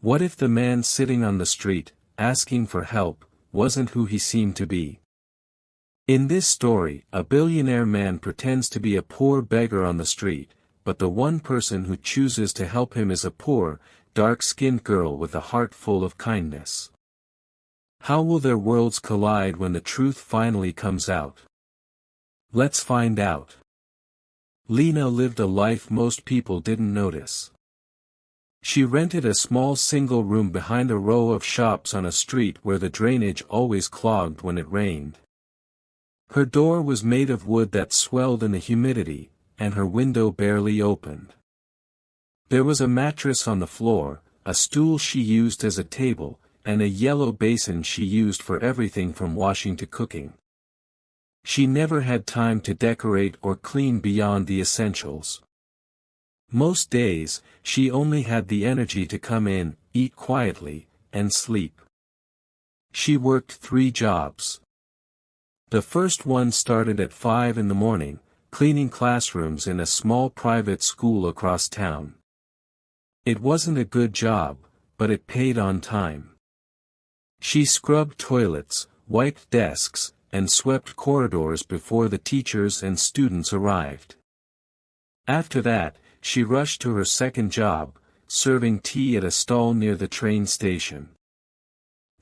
What if the man sitting on the street, asking for help, wasn't who he seemed to be? In this story, a billionaire man pretends to be a poor beggar on the street, but the one person who chooses to help him is a poor, dark-skinned girl with a heart full of kindness. How will their worlds collide when the truth finally comes out? Let's find out. Lena lived a life most people didn't notice. She rented a small single room behind a row of shops on a street where the drainage always clogged when it rained. Her door was made of wood that swelled in the humidity, and her window barely opened. There was a mattress on the floor, a stool she used as a table, and a yellow basin she used for everything from washing to cooking. She never had time to decorate or clean beyond the essentials. Most days, she only had the energy to come in, eat quietly, and sleep. She worked 3 jobs. The first one started at 5 in the morning, cleaning classrooms in a small private school across town. It wasn't a good job, but it paid on time. She scrubbed toilets, wiped desks, and swept corridors before the teachers and students arrived. After that, she rushed to her second job, serving tea at a stall near the train station.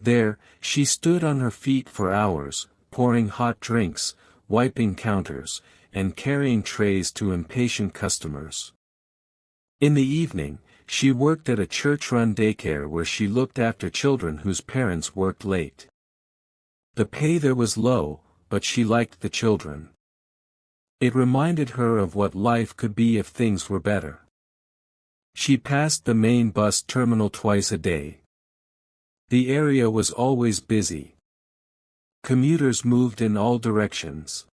There, she stood on her feet for hours, pouring hot drinks, wiping counters, and carrying trays to impatient customers. In the evening, she worked at a church-run daycare where she looked after children whose parents worked late. The pay there was low, but she liked the children. It reminded her of what life could be if things were better. She passed the main bus terminal twice a day. The area was always busy. Commuters moved in all directions.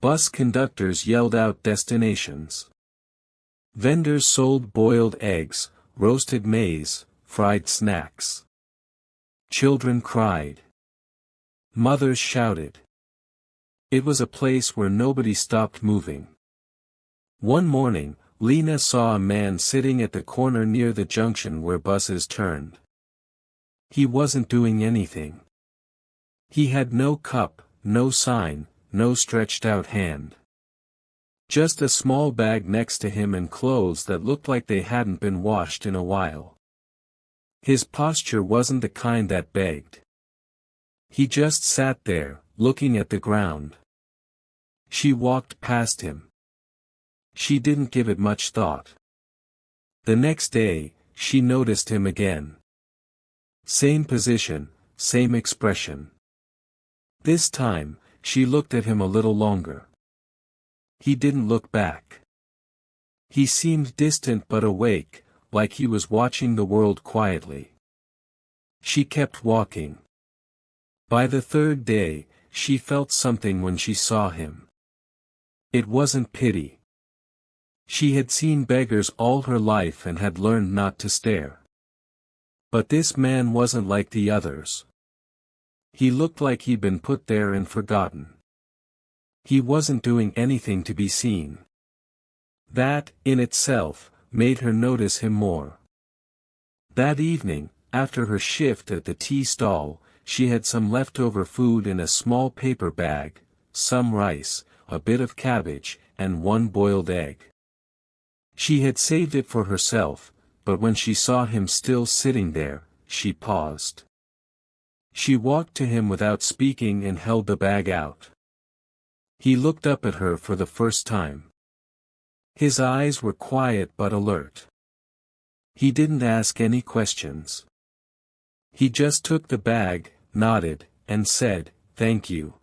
Bus conductors yelled out destinations. Vendors sold boiled eggs, roasted maize, fried snacks. Children cried. Mothers shouted. It was a place where nobody stopped moving. One morning, Lena saw a man sitting at the corner near the junction where buses turned. He wasn't doing anything. He had no cup, no sign, no stretched out hand. Just a small bag next to him and clothes that looked like they hadn't been washed in a while. His posture wasn't the kind that begged. He just sat there, looking at the ground. She walked past him. She didn't give it much thought. The next day, she noticed him again. Same position, same expression. This time, she looked at him a little longer. He didn't look back. He seemed distant but awake, like he was watching the world quietly. She kept walking. By the third day, she felt something when she saw him. It wasn't pity. She had seen beggars all her life and had learned not to stare. But this man wasn't like the others. He looked like he'd been put there and forgotten. He wasn't doing anything to be seen. That, in itself, made her notice him more. That evening, after her shift at the tea stall, she had some leftover food in a small paper bag, some rice, a bit of cabbage, and 1 boiled egg. She had saved it for herself, but when she saw him still sitting there, she paused. She walked to him without speaking and held the bag out. He looked up at her for the first time. His eyes were quiet but alert. He didn't ask any questions. He just took the bag, nodded, and said, "Thank you."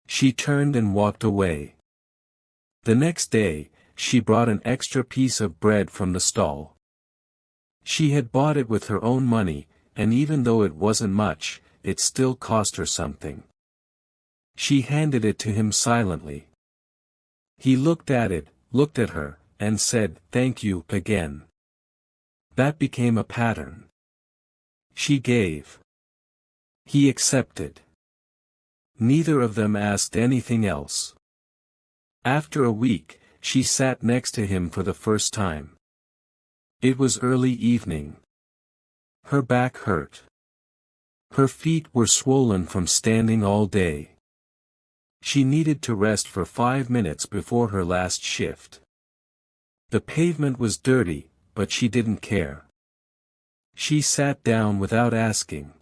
She turned and walked away. The next day, she brought an extra piece of bread from the stall. She had bought it with her own money, and even though it wasn't much, it still cost her something. She handed it to him silently. He looked at it, looked at her, and said, "Thank you," again. That became a pattern. She gave. He accepted. Neither of them asked anything else. After a week, she sat next to him for the first time. It was early evening. Her back hurt. Her feet were swollen from standing all day. She needed to rest for 5 minutes before her last shift. The pavement was dirty, but she didn't care. She sat down without asking.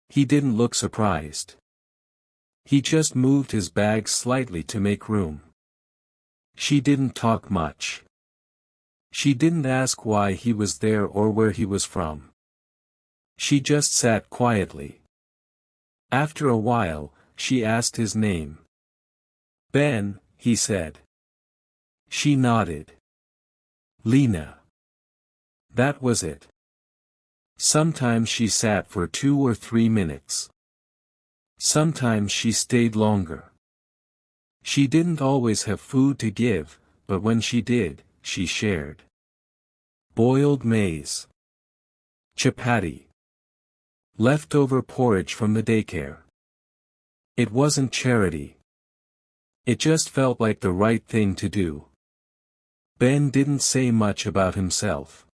He didn't look surprised. He just moved his bag slightly to make room. She didn't talk much. She didn't ask why he was there or where he was from. She just sat quietly. After a while, she asked his name. Ben, he said. She nodded. Lena. That was it. Sometimes she sat for 2 or 3 minutes. Sometimes she stayed longer. She didn't always have food to give, but when she did, she shared. Boiled maize. Chapati. Leftover porridge from the daycare. It wasn't charity. It just felt like the right thing to do. Ben didn't say much about himself.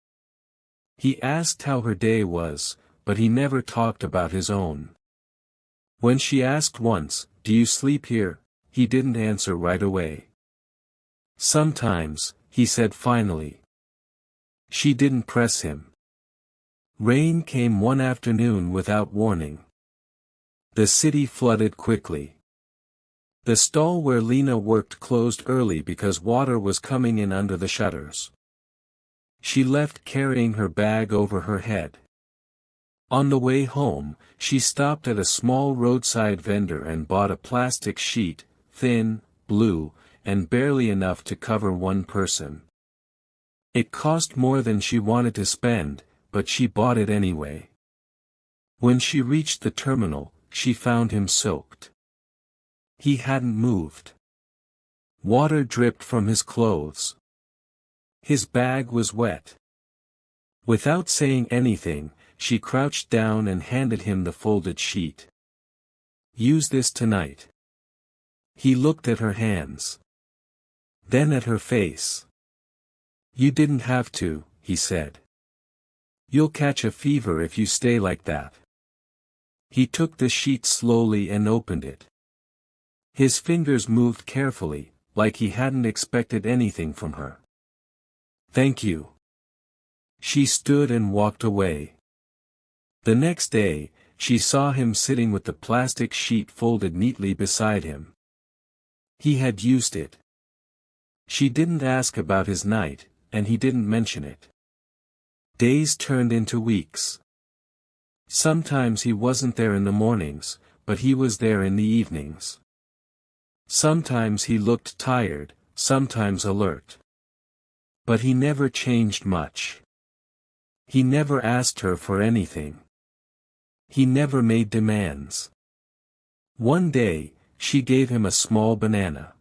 He asked how her day was, but he never talked about his own. When she asked once, "Do you sleep here?" he didn't answer right away. "Sometimes," he said finally. She didn't press him. Rain came one afternoon without warning. The city flooded quickly. The stall where Lena worked closed early because water was coming in under the shutters. She left carrying her bag over her head. On the way home, she stopped at a small roadside vendor and bought a plastic sheet, thin, blue, and barely enough to cover one person. It cost more than she wanted to spend, but she bought it anyway. When she reached the terminal, she found him soaked. He hadn't moved. Water dripped from his clothes. His bag was wet. Without saying anything, she crouched down and handed him the folded sheet. "Use this tonight." He looked at her hands. Then at her face. "You didn't have to," he said. "You'll catch a fever if you stay like that." He took the sheet slowly and opened it. His fingers moved carefully, like he hadn't expected anything from her. "Thank you." She stood and walked away. The next day, she saw him sitting with the plastic sheet folded neatly beside him. He had used it. She didn't ask about his night, and he didn't mention it. Days turned into weeks. Sometimes he wasn't there in the mornings, but he was there in the evenings. Sometimes he looked tired, sometimes alert. But he never changed much. He never asked her for anything. He never made demands. One day, she gave him a small banana.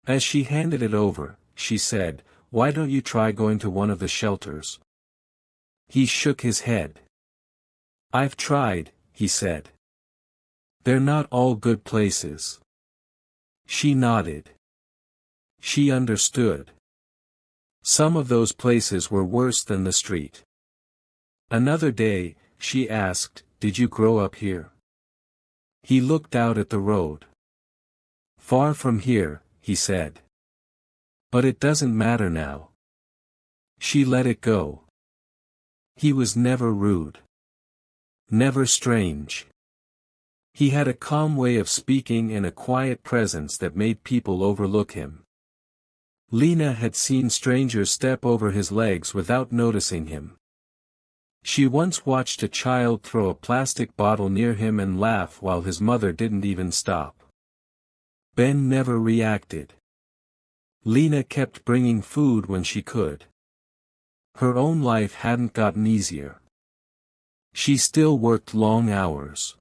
As she handed it over, she said, "Why don't you try going to one of the shelters?" He shook his head. "I've tried," he said. "They're not all good places." She nodded. She understood. Some of those places were worse than the street. Another day, she asked, "Did you grow up here?" He looked out at the road. "Far from here," he said. "But it doesn't matter now." She let it go. He was never rude. Never strange. He had a calm way of speaking and a quiet presence that made people overlook him. Lena had seen strangers step over his legs without noticing him. She once watched a child throw a plastic bottle near him and laugh while his mother didn't even stop. Ben never reacted. Lena kept bringing food when she could. Her own life hadn't gotten easier. She still worked long hours.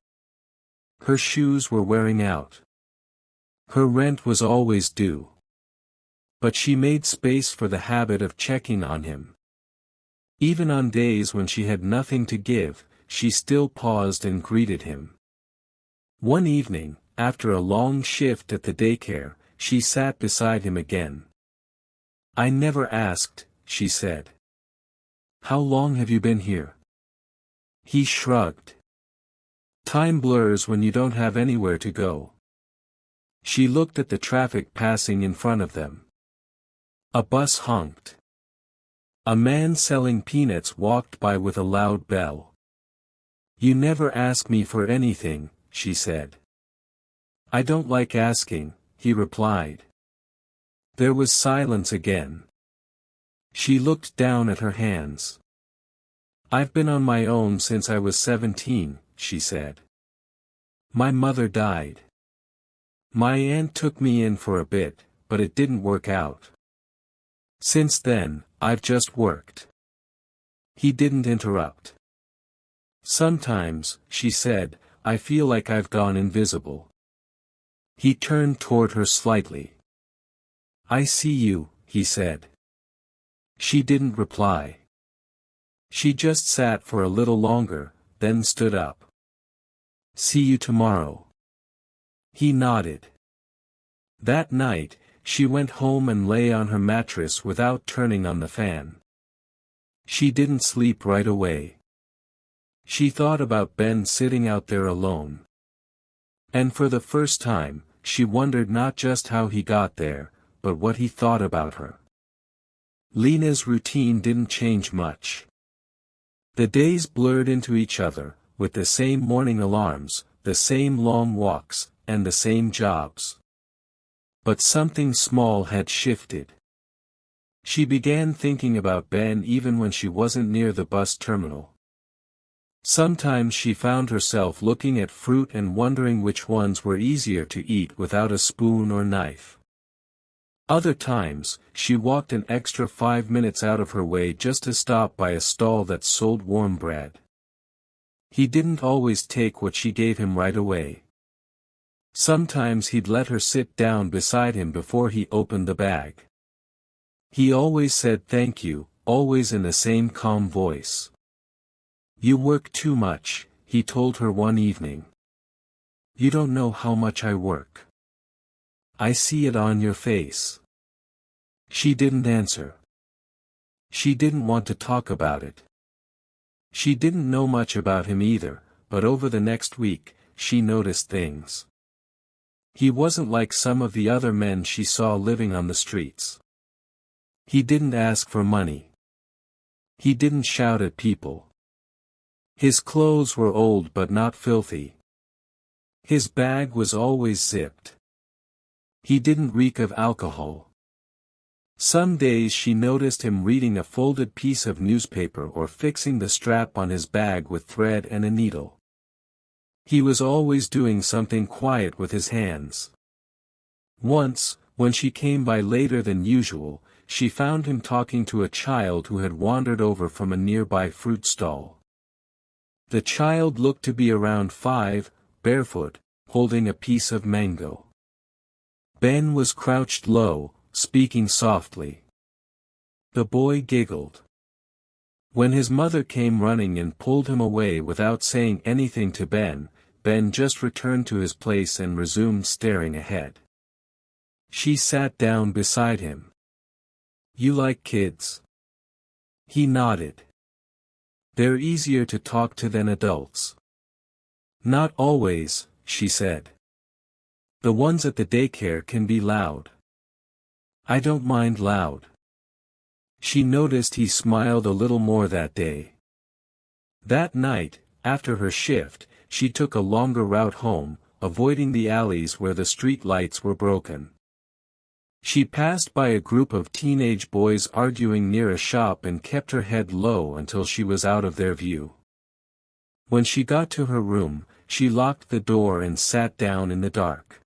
Her shoes were wearing out. Her rent was always due. But she made space for the habit of checking on him. Even on days when she had nothing to give, she still paused and greeted him. One evening, after a long shift at the daycare, she sat beside him again. "I never asked," she said. "How long have you been here?" He shrugged. Time blurs when you don't have anywhere to go. She looked at the traffic passing in front of them. A bus honked. A man selling peanuts walked by with a loud bell. You never ask me for anything, she said. I don't like asking, he replied. There was silence again. She looked down at her hands. I've been on my own since I was 17, she said. My mother died. My aunt took me in for a bit, but it didn't work out. Since then, I've just worked. He didn't interrupt. Sometimes, she said, I feel like I've gone invisible. He turned toward her slightly. I see you, he said. She didn't reply. She just sat for a little longer, then stood up. See you tomorrow. He nodded. That night, she went home and lay on her mattress without turning on the fan. She didn't sleep right away. She thought about Ben sitting out there alone. And for the first time, she wondered not just how he got there, but what he thought about her. Lena's routine didn't change much. The days blurred into each other, with the same morning alarms, the same long walks, and the same jobs. But something small had shifted. She began thinking about Ben even when she wasn't near the bus terminal. Sometimes she found herself looking at fruit and wondering which ones were easier to eat without a spoon or knife. Other times, she walked an extra 5 minutes out of her way just to stop by a stall that sold warm bread. He didn't always take what she gave him right away. Sometimes he'd let her sit down beside him before he opened the bag. He always said thank you, always in the same calm voice. You work too much, he told her one evening. You don't know how much I work. I see it on your face. She didn't answer. She didn't want to talk about it. She didn't know much about him either, but over the next week, she noticed things. He wasn't like some of the other men she saw living on the streets. He didn't ask for money. He didn't shout at people. His clothes were old but not filthy. His bag was always zipped. He didn't reek of alcohol. Some days she noticed him reading a folded piece of newspaper or fixing the strap on his bag with thread and a needle. He was always doing something quiet with his hands. Once, when she came by later than usual, she found him talking to a child who had wandered over from a nearby fruit stall. The child looked to be around 5, barefoot, holding a piece of mango. Ben was crouched low, speaking softly. The boy giggled. When his mother came running and pulled him away without saying anything to Ben, Ben just returned to his place and resumed staring ahead. She sat down beside him. You like kids? He nodded. They're easier to talk to than adults. Not always, she said. The ones at the daycare can be loud. I don't mind loud. She noticed he smiled a little more that day. That night, after her shift, she took a longer route home, avoiding the alleys where the street lights were broken. She passed by a group of teenage boys arguing near a shop and kept her head low until she was out of their view. When she got to her room, she locked the door and sat down in the dark.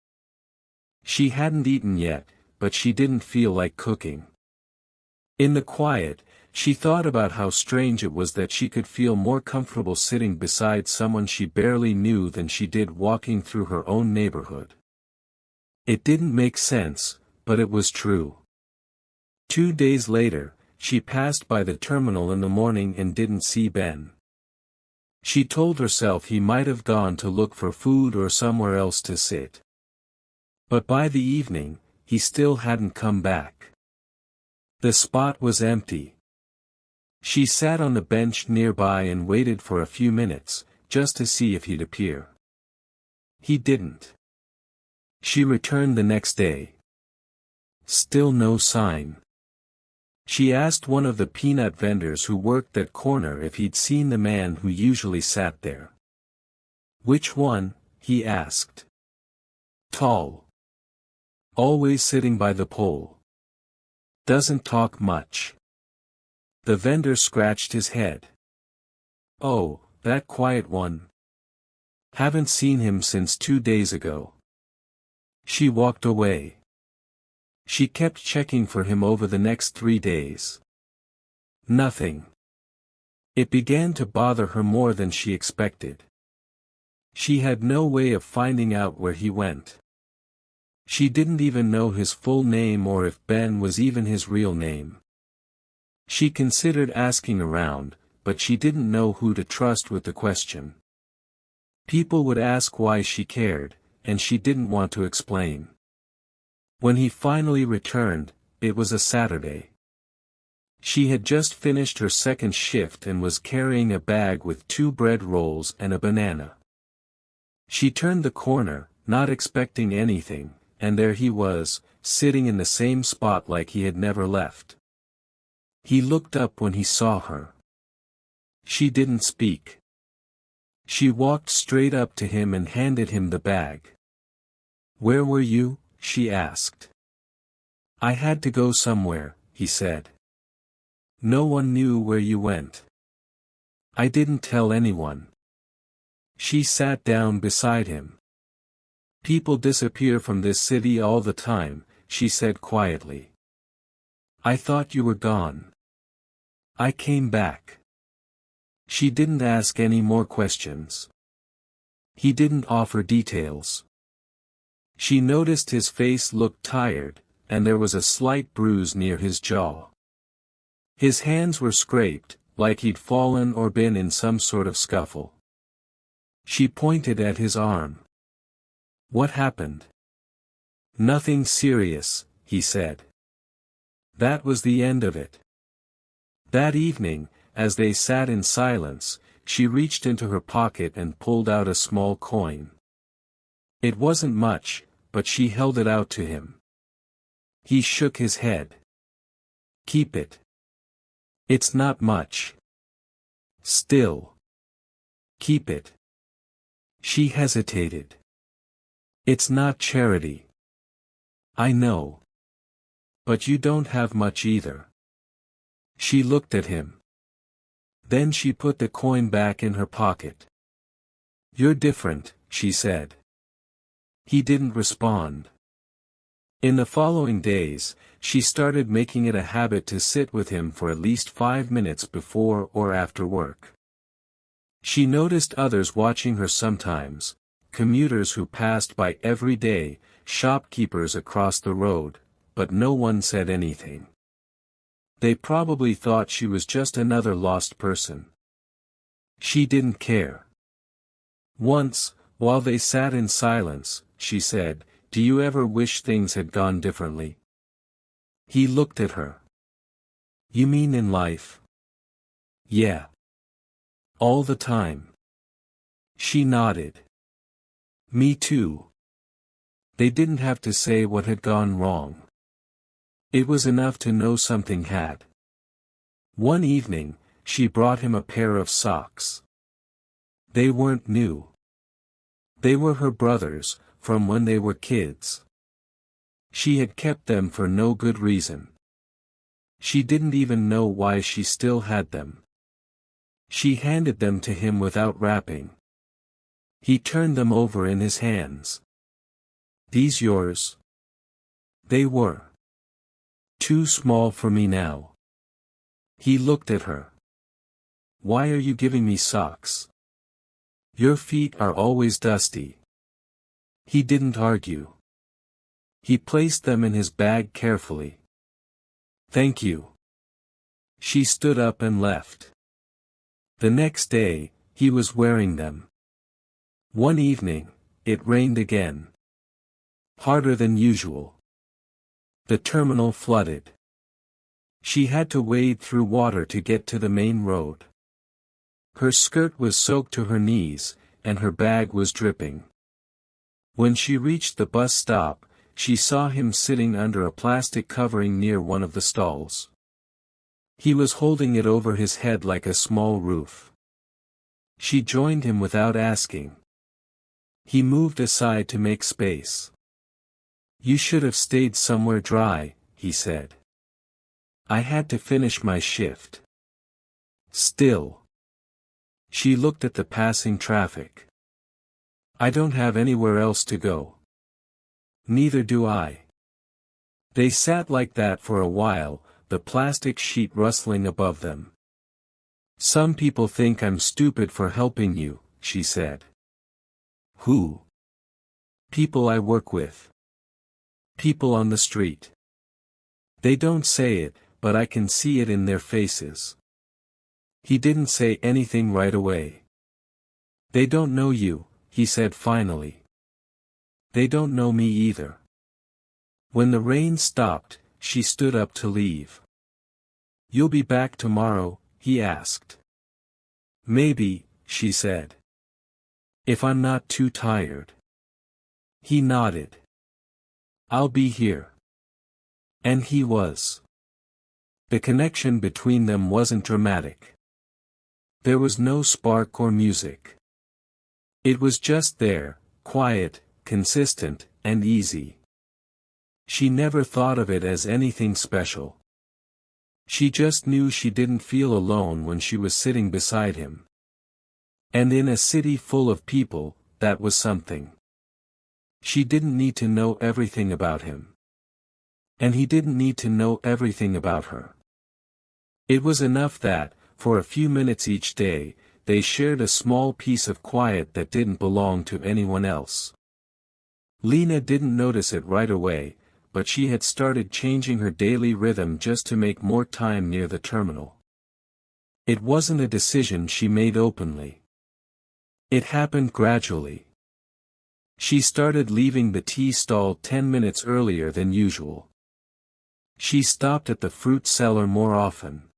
She hadn't eaten yet, but she didn't feel like cooking. In the quiet, she thought about how strange it was that she could feel more comfortable sitting beside someone she barely knew than she did walking through her own neighborhood. It didn't make sense, but it was true. 2 days later, she passed by the terminal in the morning and didn't see Ben. She told herself he might have gone to look for food or somewhere else to sit. But by the evening, he still hadn't come back. The spot was empty. She sat on the bench nearby and waited for a few minutes, just to see if he'd appear. He didn't. She returned the next day. Still no sign. She asked one of the peanut vendors who worked that corner if he'd seen the man who usually sat there. "Which one?" he asked. "Tall. Always sitting by the pole. Doesn't talk much." The vendor scratched his head. "Oh, that quiet one. Haven't seen him since 2 days ago." She walked away. She kept checking for him over the next 3 days. Nothing. It began to bother her more than she expected. She had no way of finding out where he went. She didn't even know his full name or if Ben was even his real name. She considered asking around, but she didn't know who to trust with the question. People would ask why she cared, and she didn't want to explain. When he finally returned, it was a Saturday. She had just finished her second shift and was carrying a bag with 2 bread rolls and a banana. She turned the corner, not expecting anything, and there he was, sitting in the same spot like he had never left. He looked up when he saw her. She didn't speak. She walked straight up to him and handed him the bag. "Where were you?" she asked. "I had to go somewhere," he said. "No one knew where you went." "I didn't tell anyone." She sat down beside him. "People disappear from this city all the time," she said quietly. "I thought you were gone. I came back." She didn't ask any more questions. He didn't offer details. She noticed his face looked tired, and there was a slight bruise near his jaw. His hands were scraped, like he'd fallen or been in some sort of scuffle. She pointed at his arm. "What happened?" "Nothing serious," he said. That was the end of it. That evening, as they sat in silence, she reached into her pocket and pulled out a small coin. It wasn't much, but she held it out to him. He shook his head. "Keep it. It's not much." "Still. Keep it." She hesitated. "It's not charity." "I know. But you don't have much either." She looked at him. Then she put the coin back in her pocket. "You're different," she said. He didn't respond. In the following days, she started making it a habit to sit with him for at least 5 minutes before or after work. She noticed others watching her sometimes, commuters who passed by every day, shopkeepers across the road, but no one said anything. They probably thought she was just another lost person. She didn't care. Once, while they sat in silence, she said, "Do you ever wish things had gone differently?" He looked at her. "You mean in life?" "Yeah. All the time." She nodded. "Me too." They didn't have to say what had gone wrong. It was enough to know something had. One evening, she brought him a pair of socks. They weren't new. They were her brother's, from when they were kids. She had kept them for no good reason. She didn't even know why she still had them. She handed them to him without wrapping. He turned them over in his hands. "These yours?" They were. "Too small for me now." He looked at her. "Why are you giving me socks? Your feet are always dusty." He didn't argue. He placed them in his bag carefully. "Thank you." She stood up and left. The next day, he was wearing them. One evening, it rained again. Harder than usual. The terminal flooded. She had to wade through water to get to the main road. Her skirt was soaked to her knees, and her bag was dripping. When she reached the bus stop, she saw him sitting under a plastic covering near one of the stalls. He was holding it over his head like a small roof. She joined him without asking. He moved aside to make space. "You should have stayed somewhere dry," he said. "I had to finish my shift." Still. She looked at the passing traffic. "I don't have anywhere else to go." "Neither do I." They sat like that for a while, the plastic sheet rustling above them. "Some people think I'm stupid for helping you," she said. "Who?" "People I work with. People on the street. They don't say it, but I can see it in their faces." He didn't say anything right away. "They don't know you," he said finally. "They don't know me either." When the rain stopped, she stood up to leave. "You'll be back tomorrow?" he asked. "Maybe," she said. "If I'm not too tired." He nodded. "I'll be here." And he was. The connection between them wasn't dramatic. There was no spark or music. It was just there, quiet, consistent, and easy. She never thought of it as anything special. She just knew she didn't feel alone when she was sitting beside him. And in a city full of people, that was something. She didn't need to know everything about him. And he didn't need to know everything about her. It was enough that, for a few minutes each day, they shared a small piece of quiet that didn't belong to anyone else. Lena didn't notice it right away, but she had started changing her daily rhythm just to make more time near the terminal. It wasn't a decision she made openly. It happened gradually. She started leaving the tea stall 10 minutes earlier than usual. She stopped at the fruit cellar more often.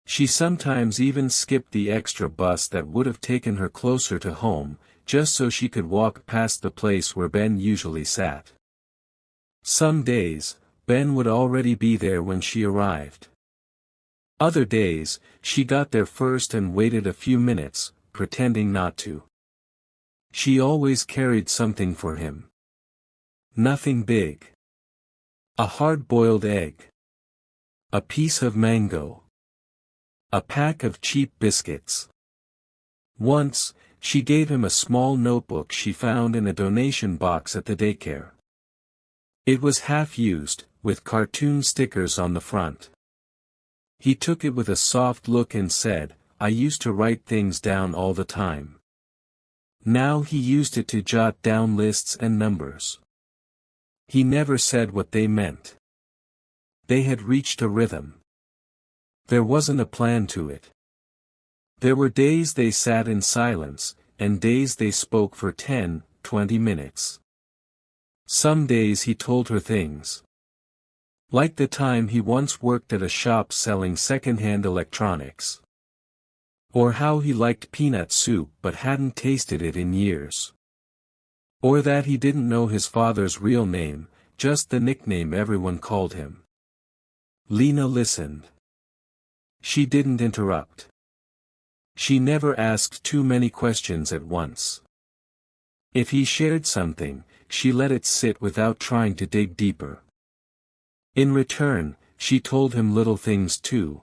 She sometimes even skipped the extra bus that would have taken her closer to home, just so she could walk past the place where Ben usually sat. Some days, Ben would already be there when she arrived. Other days, she got there first and waited a few minutes, pretending not to. She always carried something for him. Nothing big. A hard-boiled egg. A piece of mango. A pack of cheap biscuits. Once, she gave him a small notebook she found in a donation box at the daycare. It was half-used, with cartoon stickers on the front. He took it with a soft look and said, "I used to write things down all the time." Now he used it to jot down lists and numbers. He never said what they meant. They had reached a rhythm. There wasn't a plan to it. There were days they sat in silence, and days they spoke for 10, 20 minutes. Some days he told her things. Like the time he once worked at a shop selling second-hand electronics. Or how he liked peanut soup but hadn't tasted it in years. Or that he didn't know his father's real name, just the nickname everyone called him. Lena listened. She didn't interrupt. She never asked too many questions at once. If he shared something, she let it sit without trying to dig deeper. In return, she told him little things too.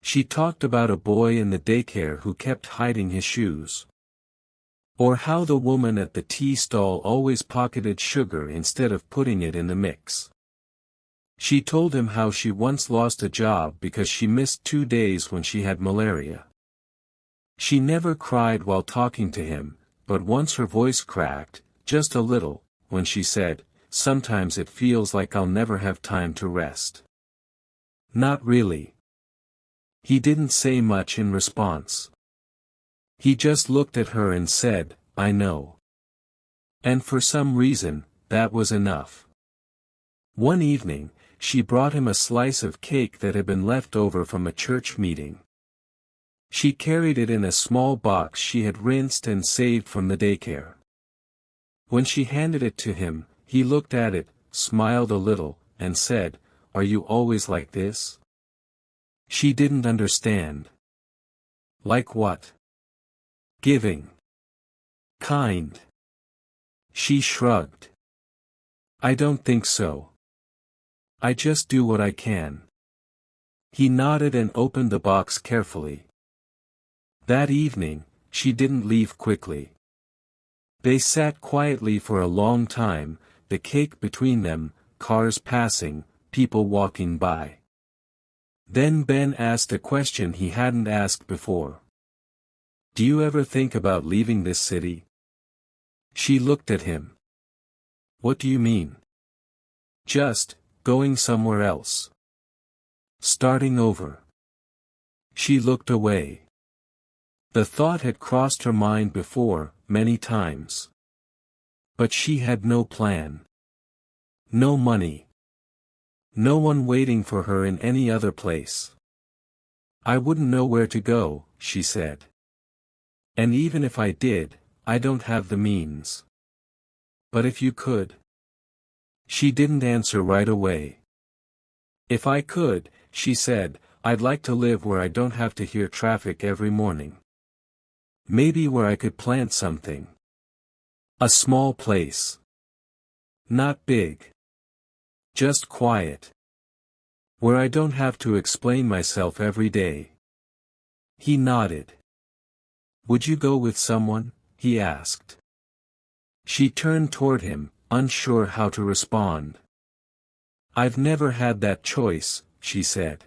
She talked about a boy in the daycare who kept hiding his shoes. Or how the woman at the tea stall always pocketed sugar instead of putting it in the mix. She told him how she once lost a job because she missed 2 days when she had malaria. She never cried while talking to him, but once her voice cracked, just a little, when she said, "Sometimes it feels like I'll never have time to rest." Not really. He didn't say much in response. He just looked at her and said, "I know." And for some reason, that was enough. One evening, she brought him a slice of cake that had been left over from a church meeting. She carried it in a small box she had rinsed and saved from the daycare. When she handed it to him, he looked at it, smiled a little, and said, "Are you always like this?" She didn't understand. Like what? Giving. Kind. She shrugged. I don't think so. I just do what I can. He nodded and opened the box carefully. That evening, she didn't leave quickly. They sat quietly for a long time, the cake between them, cars passing, people walking by. Then Ben asked a question he hadn't asked before. Do you ever think about leaving this city? She looked at him. What do you mean? Just, going somewhere else. Starting over. She looked away. The thought had crossed her mind before, many times. But she had no plan. No money. No one waiting for her in any other place. I wouldn't know where to go, she said. And even if I did, I don't have the means. But if you could? She didn't answer right away. If I could, she said, I'd like to live where I don't have to hear traffic every morning. Maybe where I could plant something. A small place. Not big. Just quiet. Where I don't have to explain myself every day. He nodded. Would you go with someone? He asked. She turned toward him, unsure how to respond. I've never had that choice, she said.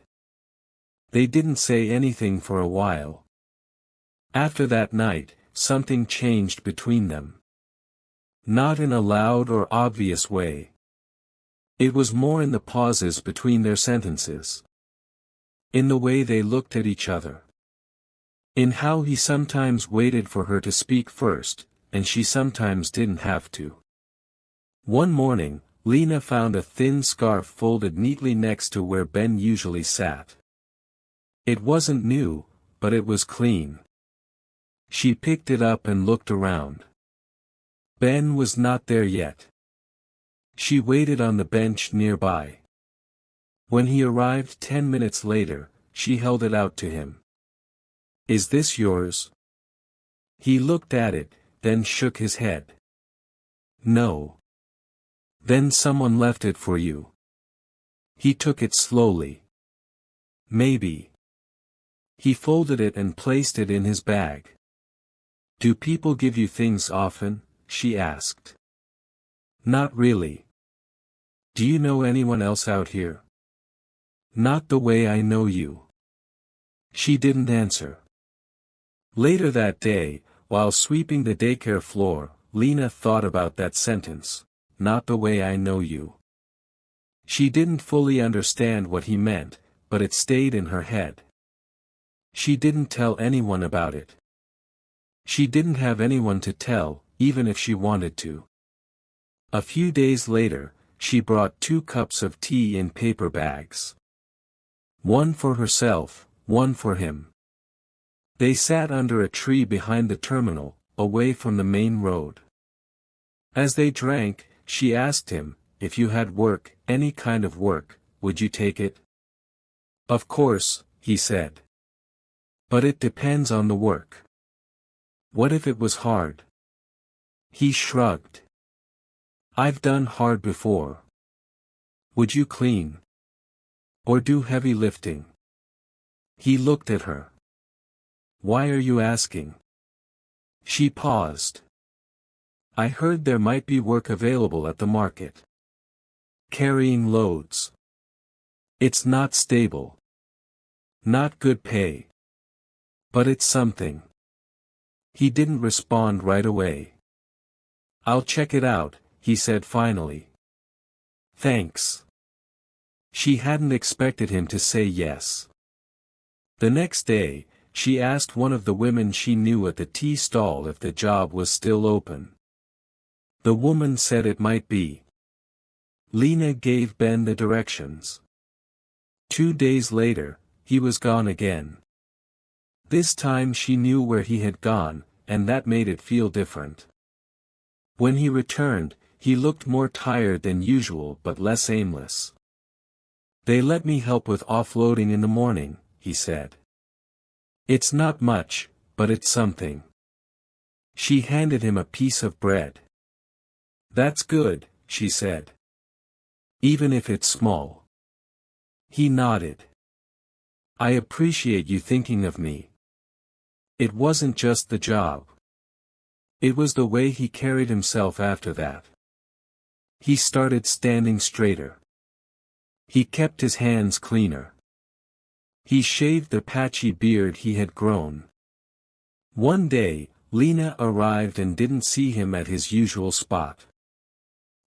They didn't say anything for a while. After that night, something changed between them. Not in a loud or obvious way. It was more in the pauses between their sentences. In the way they looked at each other. In how he sometimes waited for her to speak first, and she sometimes didn't have to. One morning, Lena found a thin scarf folded neatly next to where Ben usually sat. It wasn't new, but it was clean. She picked it up and looked around. Ben was not there yet. She waited on the bench nearby. When he arrived 10 minutes later, she held it out to him. Is this yours? He looked at it, then shook his head. No. Then someone left it for you. He took it slowly. Maybe. He folded it and placed it in his bag. Do people give you things often? She asked. Not really. Do you know anyone else out here? Not the way I know you. She didn't answer. Later that day, while sweeping the daycare floor, Lena thought about that sentence, not the way I know you. She didn't fully understand what he meant, but it stayed in her head. She didn't tell anyone about it. She didn't have anyone to tell, even if she wanted to. A few days later, she brought 2 cups of tea in paper bags. One for herself, one for him. They sat under a tree behind the terminal, away from the main road. As they drank, she asked him, if you had work, any kind of work, would you take it? Of course, he said. But it depends on the work. What if it was hard? He shrugged. I've done hard before. Would you clean? Or do heavy lifting? He looked at her. Why are you asking? She paused. I heard there might be work available at the market. Carrying loads. It's not stable. Not good pay. But it's something. He didn't respond right away. I'll check it out, he said finally. Thanks. She hadn't expected him to say yes. The next day, she asked one of the women she knew at the tea stall if the job was still open. The woman said it might be. Lena gave Ben the directions. 2 days later, he was gone again. This time she knew where he had gone, and that made it feel different. When he returned, he looked more tired than usual but less aimless. "They let me help with offloading in the morning," he said. "It's not much, but it's something." She handed him a piece of bread. "That's good," she said. "Even if it's small." He nodded. "I appreciate you thinking of me." It wasn't just the job. It was the way he carried himself after that. He started standing straighter. He kept his hands cleaner. He shaved the patchy beard he had grown. One day, Lena arrived and didn't see him at his usual spot.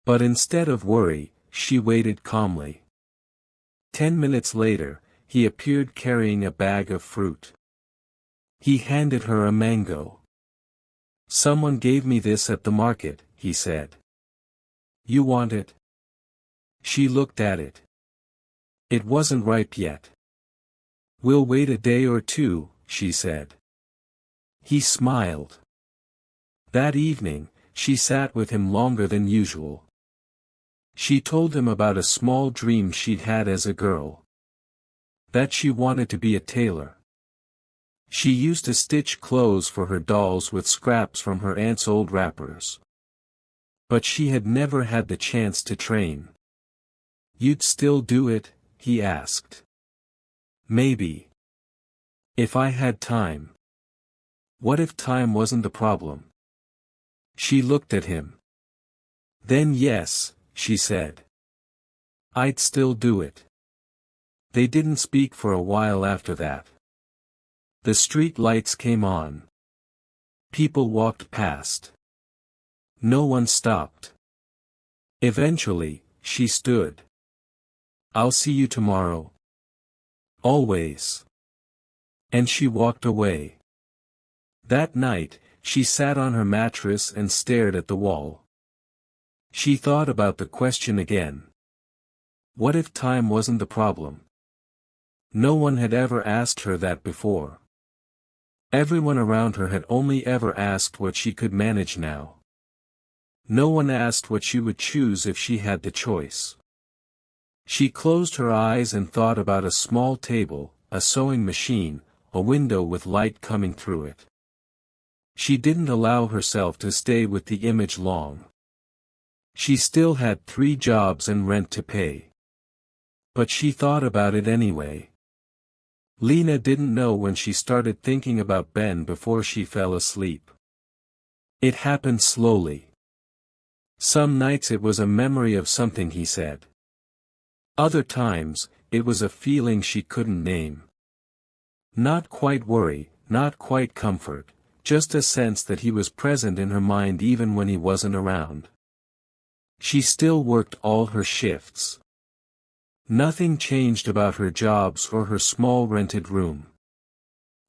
But instead of worry, she waited calmly. 10 minutes later, he appeared carrying a bag of fruit. He handed her a mango. "Someone gave me this at the market," he said. "You want it?" She looked at it. It wasn't ripe yet. "We'll wait a day or two," she said. He smiled. That evening, she sat with him longer than usual. She told him about a small dream she'd had as a girl. That she wanted to be a tailor. She used to stitch clothes for her dolls with scraps from her aunt's old wrappers. But she had never had the chance to train. "You'd still do it?" he asked. "Maybe. If I had time." What if time wasn't the problem? She looked at him. "Then yes," she said. "I'd still do it." They didn't speak for a while after that. The street lights came on. People walked past. No one stopped. Eventually, she stood. "I'll see you tomorrow." "Always." And she walked away. That night, she sat on her mattress and stared at the wall. She thought about the question again. What if time wasn't the problem? No one had ever asked her that before. Everyone around her had only ever asked what she could manage now. No one asked what she would choose if she had the choice. She closed her eyes and thought about a small table, a sewing machine, a window with light coming through it. She didn't allow herself to stay with the image long. She still had 3 jobs and rent to pay. But she thought about it anyway. Lena didn't know when she started thinking about Ben before she fell asleep. It happened slowly. Some nights it was a memory of something he said. Other times, it was a feeling she couldn't name. Not quite worry, not quite comfort, just a sense that he was present in her mind even when he wasn't around. She still worked all her shifts. Nothing changed about her jobs or her small rented room.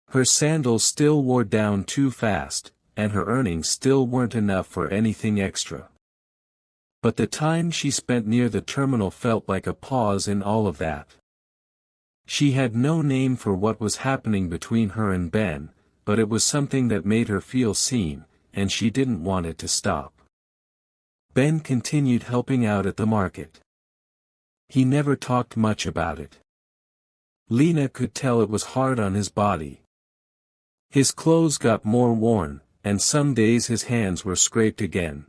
Her sandals still wore down too fast, and her earnings still weren't enough for anything extra. But the time she spent near the terminal felt like a pause in all of that. She had no name for what was happening between her and Ben, but it was something that made her feel seen, and she didn't want it to stop. Ben continued helping out at the market. He never talked much about it. Lena could tell it was hard on his body. His clothes got more worn, and some days his hands were scraped again.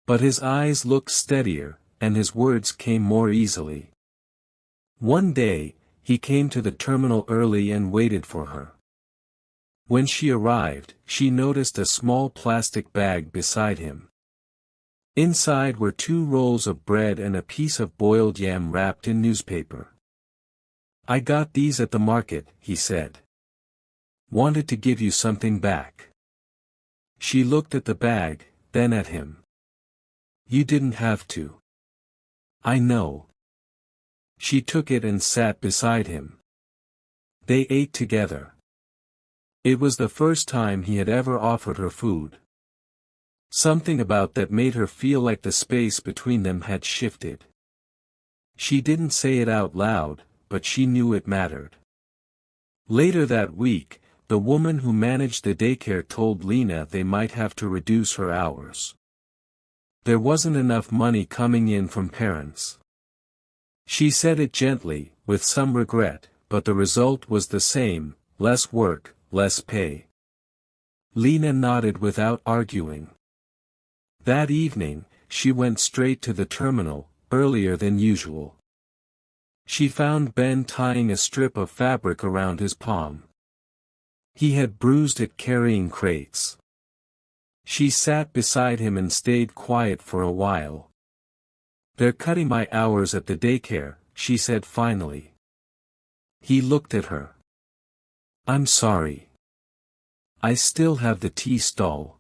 But his eyes looked steadier, and his words came more easily. One day, he came to the terminal early and waited for her. When she arrived, she noticed a small plastic bag beside him. Inside were 2 rolls of bread and a piece of boiled yam wrapped in newspaper. "I got these at the market," he said. "Wanted to give you something back." She looked at the bag, then at him. "You didn't have to." "I know." She took it and sat beside him. They ate together. It was the first time he had ever offered her food. Something about that made her feel like the space between them had shifted. She didn't say it out loud, but she knew it mattered. Later that week, the woman who managed the daycare told Lena they might have to reduce her hours. There wasn't enough money coming in from parents. She said it gently, with some regret, but the result was the same: less work, less pay. Lena nodded without arguing. That evening, she went straight to the terminal, earlier than usual. She found Ben tying a strip of fabric around his palm. He had bruised it carrying crates. She sat beside him and stayed quiet for a while. "They're cutting my hours at the daycare," she said finally. He looked at her. "I'm sorry. I still have the tea stall.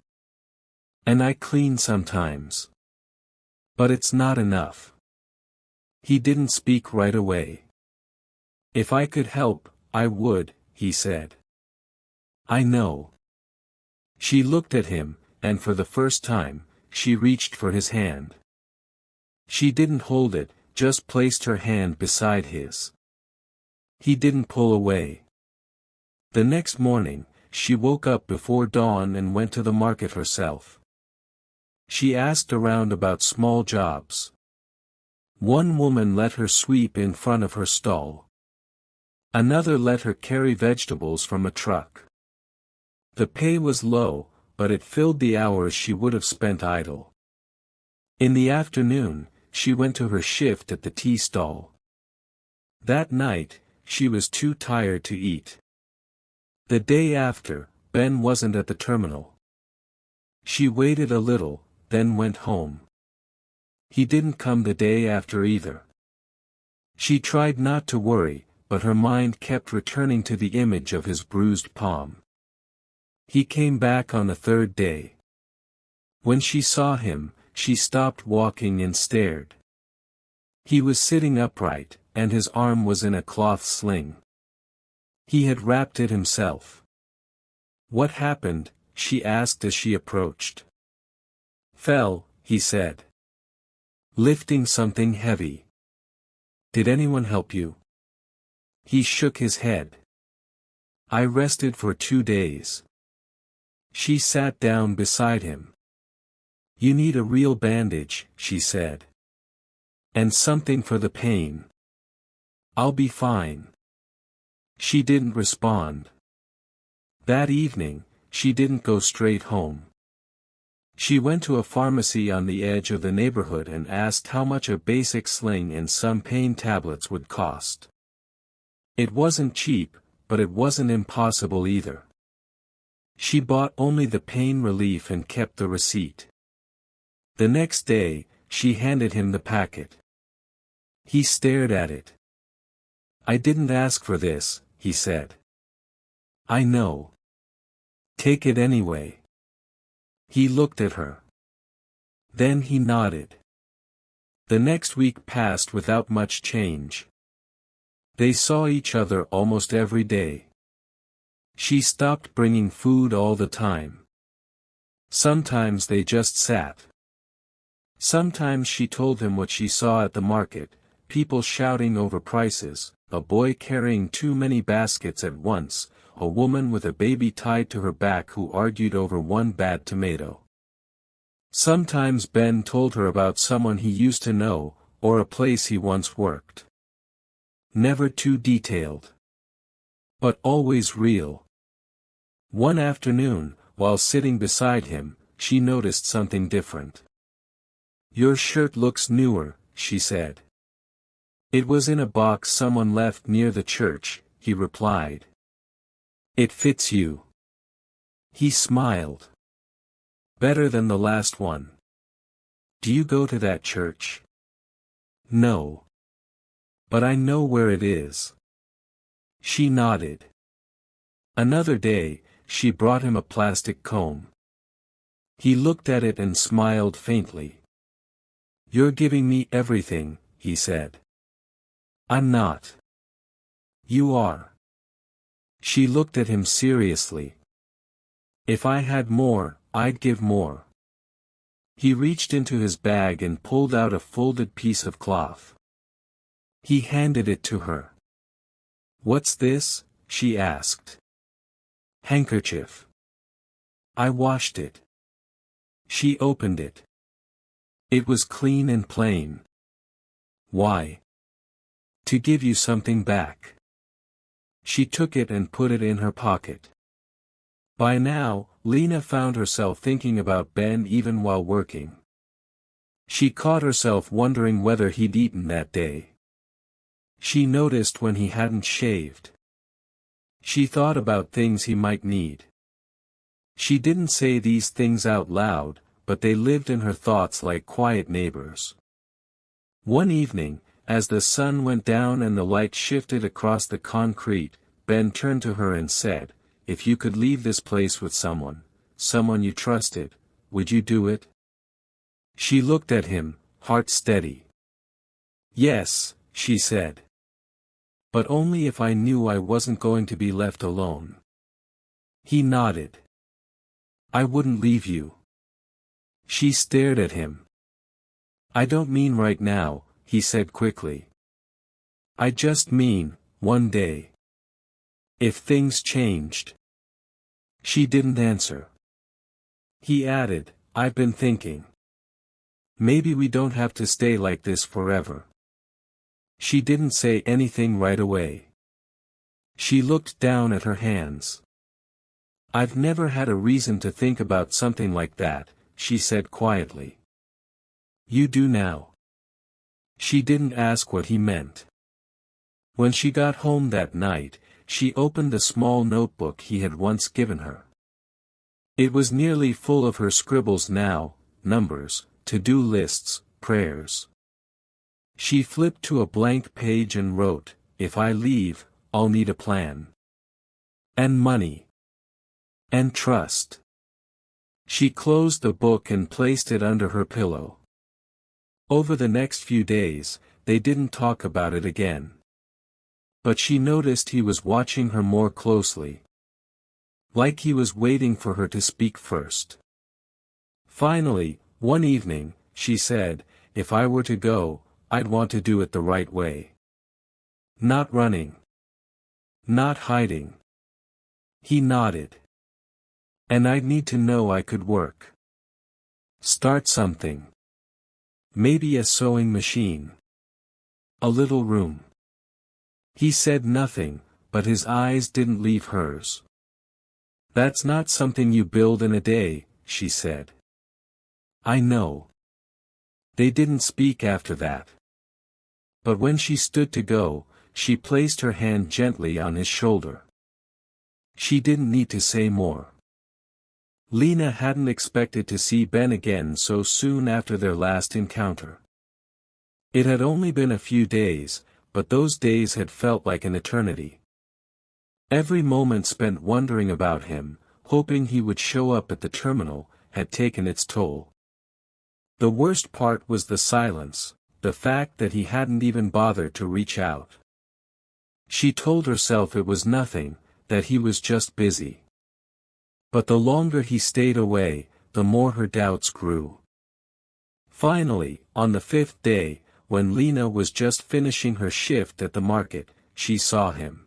And I clean sometimes. But it's not enough." He didn't speak right away. "If I could help, I would," he said. "I know." She looked at him, and for the first time, she reached for his hand. She didn't hold it, just placed her hand beside his. He didn't pull away. The next morning, she woke up before dawn and went to the market herself. She asked around about small jobs. One woman let her sweep in front of her stall. Another let her carry vegetables from a truck. The pay was low, but it filled the hours she would have spent idle. In the afternoon, she went to her shift at the tea stall. That night, she was too tired to eat. The day after, Ben wasn't at the terminal. She waited a little, then went home. He didn't come the day after either. She tried not to worry, but her mind kept returning to the image of his bruised palm. He came back on the third day. When she saw him, she stopped walking and stared. He was sitting upright, and his arm was in a cloth sling. He had wrapped it himself. "What happened?" she asked as she approached. "Fell," he said. "Lifting something heavy." "Did anyone help you?" He shook his head. "I rested for 2 days." She sat down beside him. "You need a real bandage," she said. "And something for the pain." "I'll be fine." She didn't respond. That evening, she didn't go straight home. She went to a pharmacy on the edge of the neighborhood and asked how much a basic sling and some pain tablets would cost. It wasn't cheap, but it wasn't impossible either. She bought only the pain relief and kept the receipt. The next day, she handed him the packet. He stared at it. "I didn't ask for this," he said. "I know. Take it anyway." He looked at her. Then he nodded. The next week passed without much change. They saw each other almost every day. She stopped bringing food all the time. Sometimes they just sat. Sometimes she told him what she saw at the market: people shouting over prices, a boy carrying too many baskets at once, a woman with a baby tied to her back who argued over one bad tomato. Sometimes Ben told her about someone he used to know, or a place he once worked. Never too detailed. But always real. One afternoon, while sitting beside him, she noticed something different. "Your shirt looks newer," she said. "It was in a box someone left near the church," he replied. "It fits you." He smiled. "Better than the last one." "Do you go to that church?" "No. But I know where it is." She nodded. Another day, she brought him a plastic comb. He looked at it and smiled faintly. "You're giving me everything," he said. "I'm not." "You are." She looked at him seriously. "If I had more, I'd give more." He reached into his bag and pulled out a folded piece of cloth. He handed it to her. "What's this?" she asked. "Handkerchief. I washed it." She opened it. It was clean and plain. "Why?" "To give you something back." She took it and put it in her pocket. By now, Lena found herself thinking about Ben even while working. She caught herself wondering whether he'd eaten that day. She noticed when he hadn't shaved. She thought about things he might need. She didn't say these things out loud, but they lived in her thoughts like quiet neighbors. One evening, as the sun went down and the light shifted across the concrete, Ben turned to her and said, "If you could leave this place with someone you trusted, would you do it?" She looked at him, heart steady. "Yes," she said. "But only if I knew I wasn't going to be left alone." He nodded. "I wouldn't leave you." She stared at him. "I don't mean right now," he said quickly. "I just mean, one day. If things changed." She didn't answer. He added, "I've been thinking. Maybe we don't have to stay like this forever." She didn't say anything right away. She looked down at her hands. "I've never had a reason to think about something like that," she said quietly. "You do now." She didn't ask what he meant. When she got home that night, she opened the small notebook he had once given her. It was nearly full of her scribbles now, numbers, to-do lists, prayers. She flipped to a blank page and wrote, "If I leave, I'll need a plan. And money. And trust." She closed the book and placed it under her pillow. Over the next few days, they didn't talk about it again. But she noticed he was watching her more closely. Like he was waiting for her to speak first. Finally, one evening, she said, "If I were to go, I'd want to do it the right way. Not running. Not hiding." He nodded. "And I'd need to know I could work. Start something. Maybe a sewing machine. A little room." He said nothing, but his eyes didn't leave hers. "That's not something you build in a day," she said. "I know." They didn't speak after that. But when she stood to go, she placed her hand gently on his shoulder. She didn't need to say more. Lena hadn't expected to see Ben again so soon after their last encounter. It had only been a few days, but those days had felt like an eternity. Every moment spent wondering about him, hoping he would show up at the terminal, had taken its toll. The worst part was the silence, the fact that he hadn't even bothered to reach out. She told herself it was nothing, that he was just busy. But the longer he stayed away, the more her doubts grew. Finally, on the 5th day, when Lena was just finishing her shift at the market, she saw him.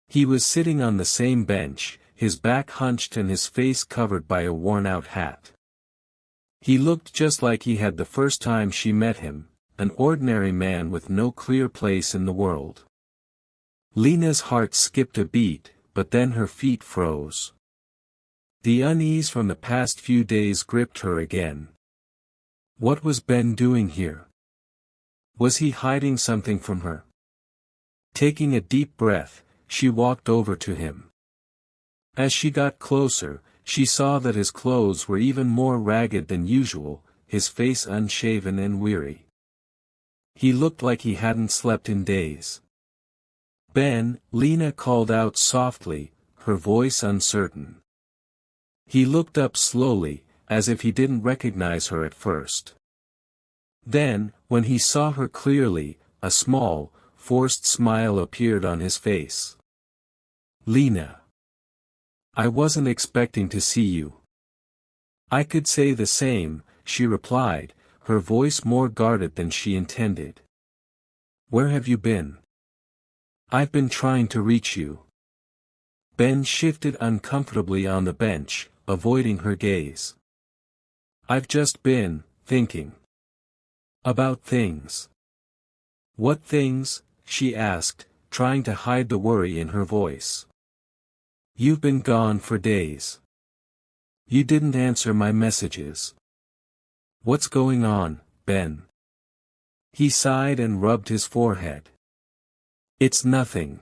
He was sitting on the same bench, his back hunched and his face covered by a worn-out hat. He looked just like he had the first time she met him, an ordinary man with no clear place in the world. Lena's heart skipped a beat, but then her feet froze. The unease from the past few days gripped her again. What was Ben doing here? Was he hiding something from her? Taking a deep breath, she walked over to him. As she got closer, she saw that his clothes were even more ragged than usual, his face unshaven and weary. He looked like he hadn't slept in days. "Ben," Lena called out softly, her voice uncertain. He looked up slowly, as if he didn't recognize her at first. Then, when he saw her clearly, a small, forced smile appeared on his face. "Lena. I wasn't expecting to see you." "I could say the same," she replied, her voice more guarded than she intended. Where have you been? I've been trying to reach you. Ben shifted uncomfortably on the bench, avoiding her gaze. I've just been thinking about things. What things? She asked, trying to hide the worry in her voice. You've been gone for days. You didn't answer my messages. What's going on, Ben? He sighed and rubbed his forehead. It's nothing.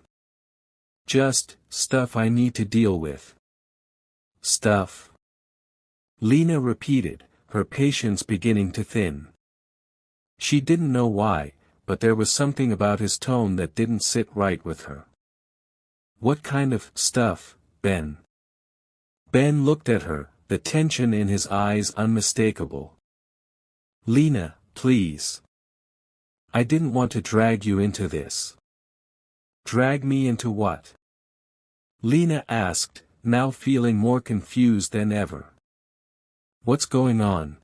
Just stuff I need to deal with. Stuff? Lena repeated, her patience beginning to thin. She didn't know why, but there was something about his tone that didn't sit right with her. What kind of stuff, Ben? Ben looked at her, the tension in his eyes unmistakable. Lena, please. I didn't want to drag you into this. Drag me into what? Lena asked, now feeling more confused than ever. What's going on?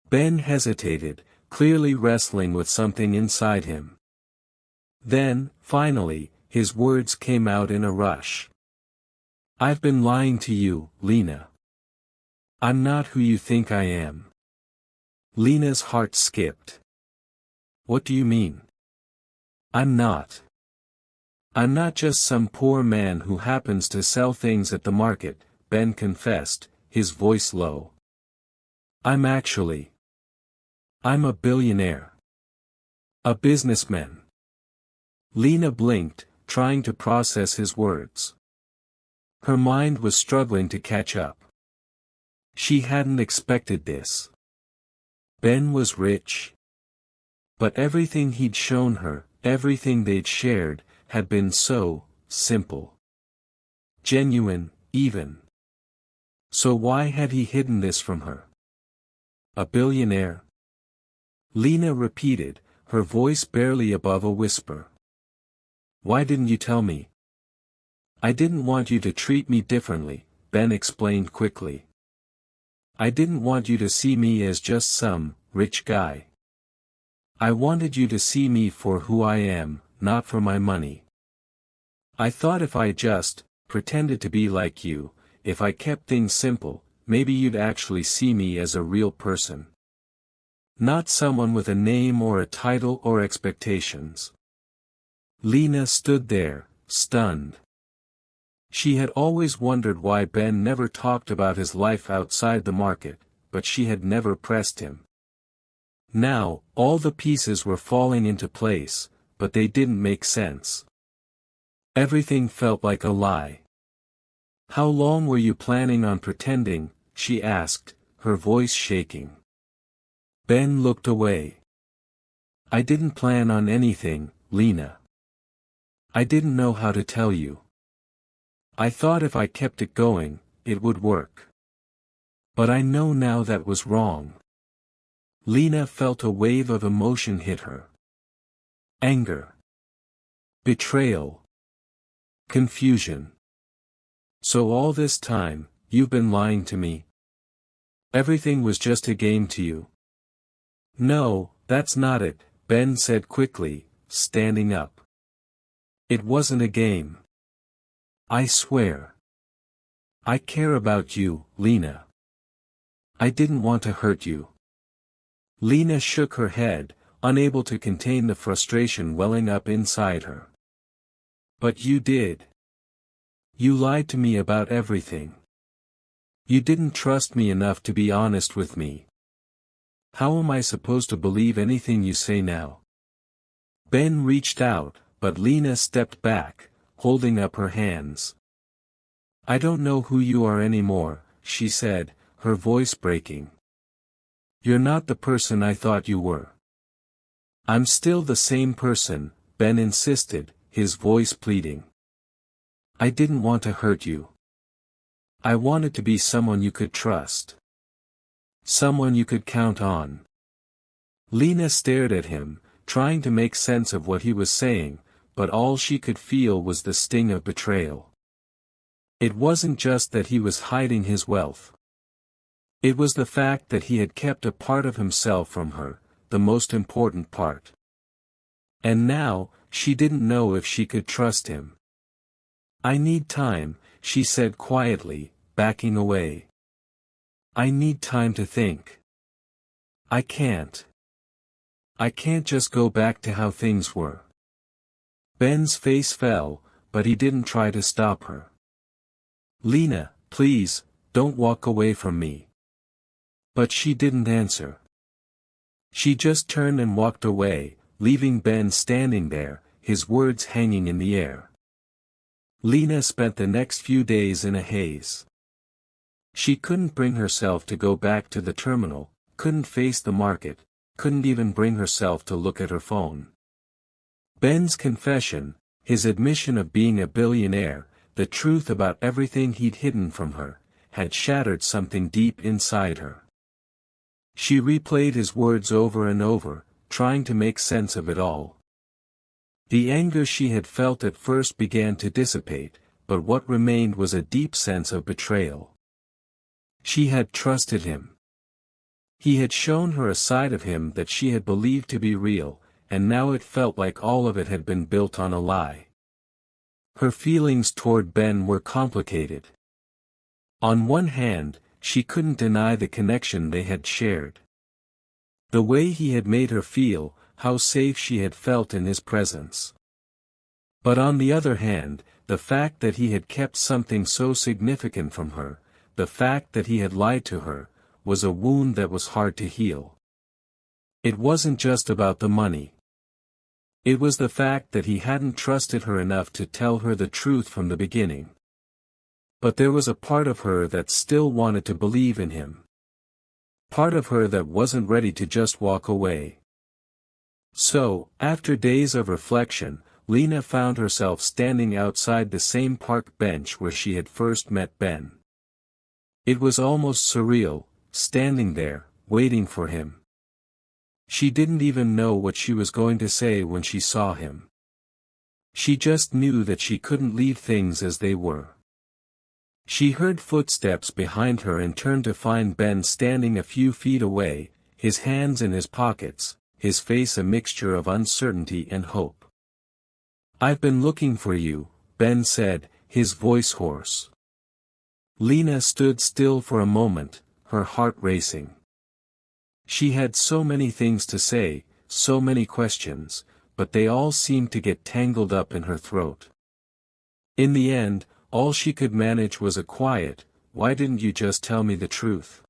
Ben hesitated, clearly wrestling with something inside him. Then, finally, his words came out in a rush. I've been lying to you, Lena. I'm not who you think I am. Lena's heart skipped. What do you mean? I'm not. I'm not just some poor man who happens to sell things at the market, Ben confessed, his voice low. I'm a billionaire. A businessman. Lena blinked, trying to process his words. Her mind was struggling to catch up. She hadn't expected this. Ben was rich. But everything he'd shown her, everything they'd shared, had been so simple. Genuine, even. So why had he hidden this from her? A billionaire? Lena repeated, her voice barely above a whisper. Why didn't you tell me? I didn't want you to treat me differently, Ben explained quickly. I didn't want you to see me as just some rich guy. I wanted you to see me for who I am, not for my money. I thought if I just pretended to be like you, if I kept things simple, maybe you'd actually see me as a real person. Not someone with a name or a title or expectations. Lena stood there, stunned. She had always wondered why Ben never talked about his life outside the market, but she had never pressed him. Now, all the pieces were falling into place, but they didn't make sense. Everything felt like a lie. How long were you planning on pretending? She asked, her voice shaking. Ben looked away. I didn't plan on anything, Lena. I didn't know how to tell you. I thought if I kept it going, it would work. But I know now that was wrong. Lena felt a wave of emotion hit her. Anger. Betrayal. Confusion. So all this time, you've been lying to me? Everything was just a game to you? No, that's not it, Ben said quickly, standing up. It wasn't a game. I swear. I care about you, Lena. I didn't want to hurt you. Lena shook her head, unable to contain the frustration welling up inside her. But you did. You lied to me about everything. You didn't trust me enough to be honest with me. How am I supposed to believe anything you say now? Ben reached out, but Lena stepped back, holding up her hands. I don't know who you are anymore, she said, her voice breaking. You're not the person I thought you were. I'm still the same person, Ben insisted, his voice pleading. I didn't want to hurt you. I wanted to be someone you could trust. Someone you could count on. Lena stared at him, trying to make sense of what he was saying, but all she could feel was the sting of betrayal. It wasn't just that he was hiding his wealth. It was the fact that he had kept a part of himself from her, the most important part. And now, she didn't know if she could trust him. "I need time," she said quietly, backing away. "I need time to think. I can't. I can't just go back to how things were." Ben's face fell, but he didn't try to stop her. "Lena, please, don't walk away from me." But she didn't answer. She just turned and walked away, leaving Ben standing there, his words hanging in the air. Lena spent the next few days in a haze. She couldn't bring herself to go back to the terminal, couldn't face the market, couldn't even bring herself to look at her phone. Ben's confession, his admission of being a billionaire, the truth about everything he'd hidden from her, had shattered something deep inside her. She replayed his words over and over, trying to make sense of it all. The anger she had felt at first began to dissipate, but what remained was a deep sense of betrayal. She had trusted him. He had shown her a side of him that she had believed to be real, and now it felt like all of it had been built on a lie. Her feelings toward Ben were complicated. On one hand, she couldn't deny the connection they had shared. The way he had made her feel, how safe she had felt in his presence. But on the other hand, the fact that he had kept something so significant from her, the fact that he had lied to her, was a wound that was hard to heal. It wasn't just about the money. It was the fact that he hadn't trusted her enough to tell her the truth from the beginning. But there was a part of her that still wanted to believe in him. Part of her that wasn't ready to just walk away. So, after days of reflection, Lena found herself standing outside the same park bench where she had first met Ben. It was almost surreal, standing there, waiting for him. She didn't even know what she was going to say when she saw him. She just knew that she couldn't leave things as they were. She heard footsteps behind her and turned to find Ben standing a few feet away, his hands in his pockets, his face a mixture of uncertainty and hope. "I've been looking for you," Ben said, his voice hoarse. Lena stood still for a moment, her heart racing. She had so many things to say, so many questions, but they all seemed to get tangled up in her throat. In the end, all she could manage was a quiet, "Why didn't you just tell me the truth?"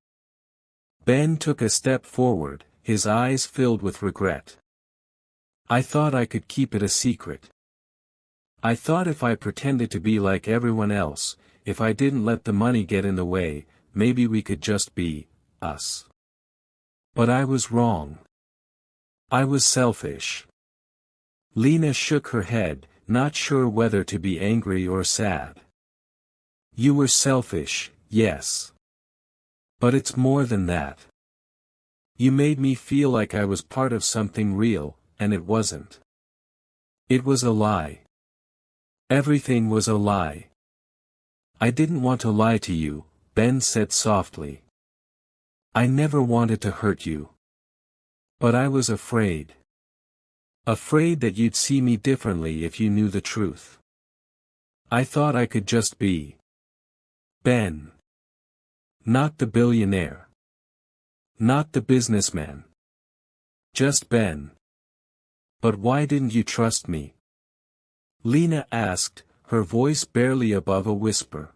Ben took a step forward, his eyes filled with regret. "I thought I could keep it a secret. I thought if I pretended to be like everyone else, if I didn't let the money get in the way, maybe we could just be us. But I was wrong. I was selfish." Lena shook her head, not sure whether to be angry or sad. "You were selfish, yes. But it's more than that. You made me feel like I was part of something real, and it wasn't. It was a lie. Everything was a lie." "I didn't want to lie to you," Ben said softly. "I never wanted to hurt you. But I was afraid. Afraid that you'd see me differently if you knew the truth. I thought I could just be Ben. Not the billionaire. Not the businessman. Just Ben. But why didn't you trust me?" Lena asked, her voice barely above a whisper.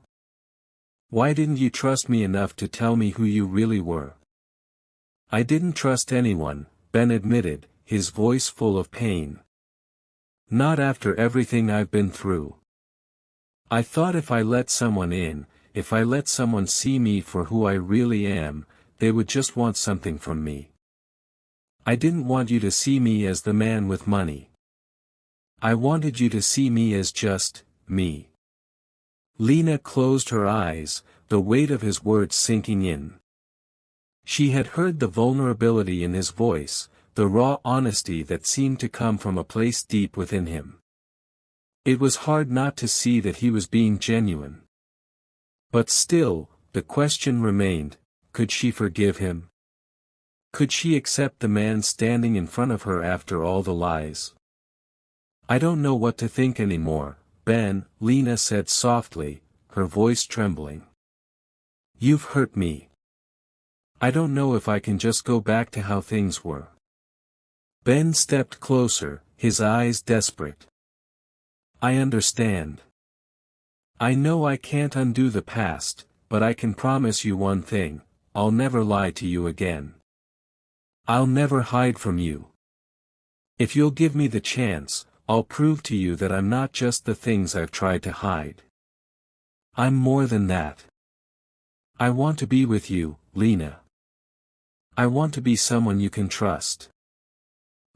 "Why didn't you trust me enough to tell me who you really were?" "I didn't trust anyone," Ben admitted, his voice full of pain. "Not after everything I've been through. I thought if I let someone in, if I let someone see me for who I really am, they would just want something from me. I didn't want you to see me as the man with money. I wanted you to see me as just me." Lena closed her eyes, the weight of his words sinking in. She had heard the vulnerability in his voice, the raw honesty that seemed to come from a place deep within him. It was hard not to see that he was being genuine. But still, the question remained, Could she forgive him? Could she accept the man standing in front of her after all the lies? I don't know what to think anymore, Ben, Lena said softly, her voice trembling. You've hurt me. I don't know if I can just go back to how things were. Ben stepped closer, his eyes desperate. I understand. I know I can't undo the past, but I can promise you one thing, I'll never lie to you again. I'll never hide from you. If you'll give me the chance, I'll prove to you that I'm not just the things I've tried to hide. I'm more than that. I want to be with you, Lena. I want to be someone you can trust.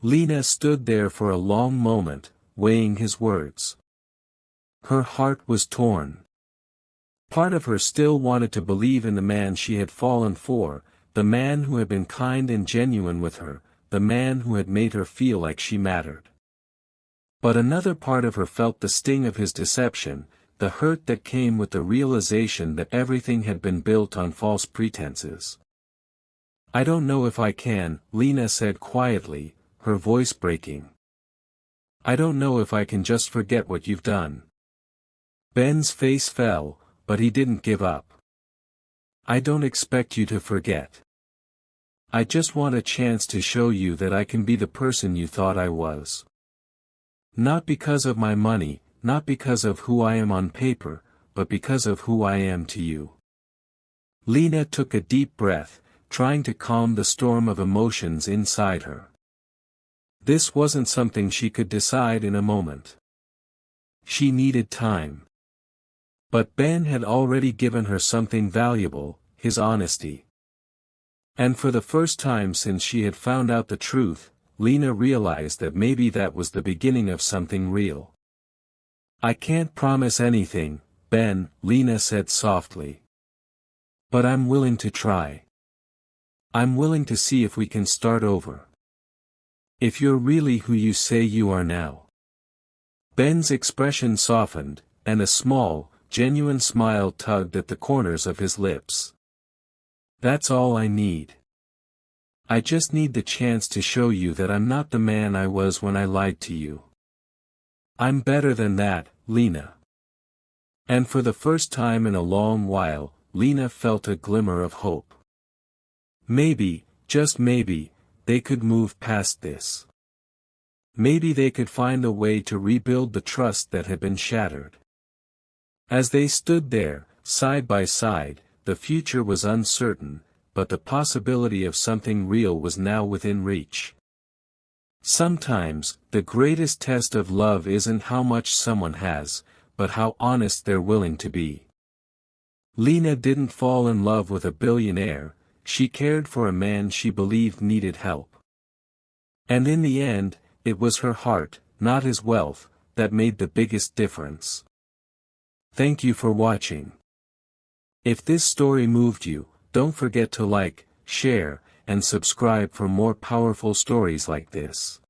Lena stood there for a long moment, weighing his words. Her heart was torn. Part of her still wanted to believe in the man she had fallen for, the man who had been kind and genuine with her, the man who had made her feel like she mattered. But another part of her felt the sting of his deception, the hurt that came with the realization that everything had been built on false pretenses. I don't know if I can, Lena said quietly, her voice breaking. I don't know if I can just forget what you've done. Ben's face fell, but he didn't give up. I don't expect you to forget. I just want a chance to show you that I can be the person you thought I was. Not because of my money, not because of who I am on paper, but because of who I am to you. Lena took a deep breath, trying to calm the storm of emotions inside her. This wasn't something she could decide in a moment. She needed time. But Ben had already given her something valuable, his honesty. And for the first time since she had found out the truth, Lena realized that maybe that was the beginning of something real. I can't promise anything, Ben, Lena said softly. But I'm willing to try. I'm willing to see if we can start over. If you're really who you say you are now. Ben's expression softened, and a small, genuine smile tugged at the corners of his lips. That's all I need. I just need the chance to show you that I'm not the man I was when I lied to you. I'm better than that, Lena. And for the first time in a long while, Lena felt a glimmer of hope. Maybe, just maybe, they could move past this. Maybe they could find a way to rebuild the trust that had been shattered. As they stood there, side by side, the future was uncertain, but the possibility of something real was now within reach. Sometimes, the greatest test of love isn't how much someone has, but how honest they're willing to be. Lena didn't fall in love with a billionaire, she cared for a man she believed needed help. And in the end, it was her heart, not his wealth, that made the biggest difference. Thank you for watching. If this story moved you, don't forget to like, share, and subscribe for more powerful stories like this.